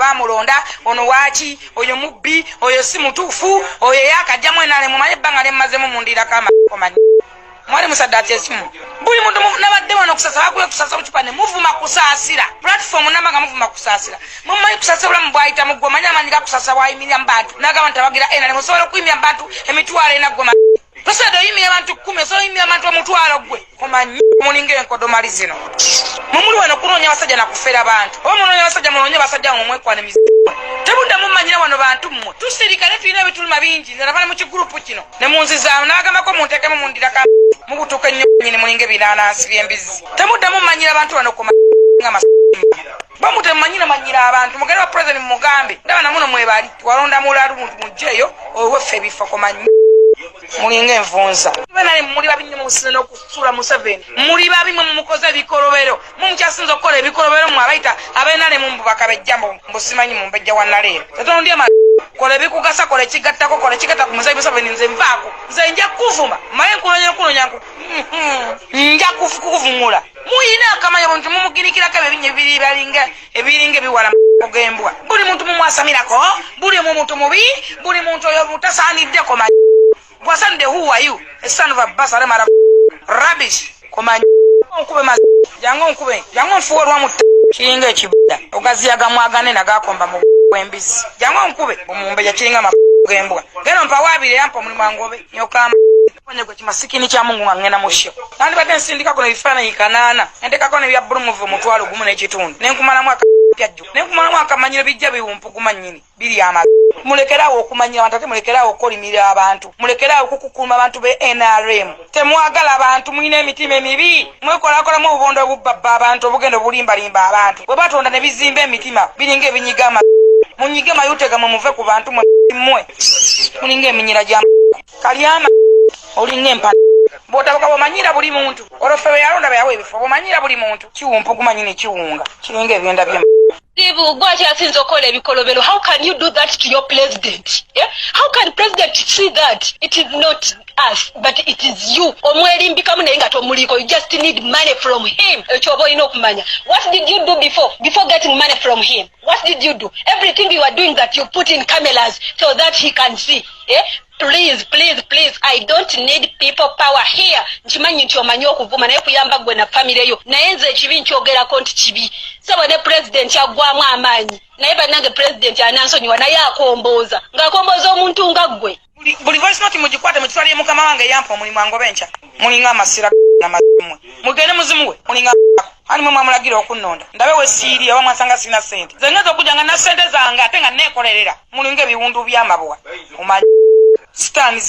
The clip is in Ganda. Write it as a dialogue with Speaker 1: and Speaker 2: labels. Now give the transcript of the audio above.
Speaker 1: bamulonda ono wachi oyo mubbi oyo si mutufu oyo yakajja mwenale mu maye banga lemmazemu mundira kama komanyi mwali musadati esimu buli muntu nabadde wano kusasa bakuye kusasa kuchipane muvuma kusasira platform namaga muvuma kusasira mummanyi kusasa bulamu bwayita muggo manya amanyika kusasa bwayimira mbatu n'agabantu abagira ena musobola okuyimya mbatu emitwalo ena goma tosobola oyimya abantu 10 osobola oyimya abantu omutwalo gwe komanyi mulinga enkodo mali zino mumuli wano kunoonya basajja nakufera abantu oba munoonya basajja munoonya basajja mumwekwane mizigo tebudda mumanyira wano bantu mmwe tusirikale tulina ebituluma bingi nze navale mu kigurupu kino ne munzizaamu n'abagambako munteekemu mundiraka mubutuuka ennyo nyini mulinga ebinaanansi by'embizi temudda mumanyira abantu wano nga masimba bamutemanyira manyira abantu mugere wa president mugambe ndaba namuno mwebali walonda mulalu mujjeyo oweffe ebifo komanyi mulinga envunza benali muli babinye mu busine n'okusula mu 7 muli babimwe mu mukoze ebikolobero mumukyasinza okukola ebikolobero mu abayita abenale mu mbubaka bejjambo mbusimanyi mu mbejja wa naleero tetondya kola ebikugasa kola ekigattako kola ekigata ku muzayi 7 nze nvaako nze nja kuvuma maye nkunonya nja kuvumula muyina akamanya buntu mumugirikirako ebinye ebiringa ebiwala mugembwa buli muntu mumwasamirako buli muntu mubi buli muntu oyo mutasaaniddeko manyi Wasande who are you? A son of a bastard mara rubbish. Komanyi onkube mazi. Jango onkube. Jango nfuwa rwa muta. Kiringa ekibuda. Ogaziyaga mwagane nagakomba mu embizi. Jango onkube. Omumbe ya kiringa mugembwa. Geno mpa wabire yampa mulimu wangobe. Nyokama. Kwenye kwa chimasikini cha Mungu ngangena mushyo. Nandi bate nsindika kono bifana yikanana. Ndeka kono bya bulumuvu mutwalo gumu n'ekitundu. Nenkumala mwaka pyajjo. Nenkumala mwaka manyiro bijja biwumpu kumanyini. Biri ama. Mulekerawo okumanyira abantu ate mulekerawo okulimira abantu mulekerawo okukukuma abantu be NRM temwagala abantu mwine emitima emibi mwekolakola mu obubondo obubba abantu obugendo bulimbalimba abantu bwe batonda ne bizimba emitima biringa ebinyigama munyigama yutega mu muve ku bantu mmwe mulinga eminyira gya kalyama olinga empana botabuka bomanyira buli muntu olofewe yalonda bayawe ebifo bomanyira buli muntu kiwumpu kumanyine kiwunga kiringa ebyenda bye
Speaker 2: How can you do that to your president? Yeah? How can president see that? It is not us, but it is you. You just need money from him. What did you do before getting money from him? What did you do? Everything you are doing that you put in cameras so that he can see. Yeah? Please, I don't need people power here. Nchimanyi nti omanyi okuvuma naye kuyamba gwe na family yo. Nayenze ekibi nkyogerako nti kibi. Saba ne president yagwamu amaanyi. Naye banange president anansonyiwa naye akomboza. Ng'akomboza omuntu nga ggwe.
Speaker 1: Buli voice note mugikwate mukitwaliye mukama wange yampa omulimu wangobe nca. Mulinga amasira n'amazimwe. Mugende muzimuwe. Mulinga ani mwe mwamulagira okunnonda. Ndabe we siiri oba mwansanga sina sente. Nze ngeza okujja nga na sente zange ate nga neekolerera. Mulinga ebiwundu by'amabuwa. Omanyi Stan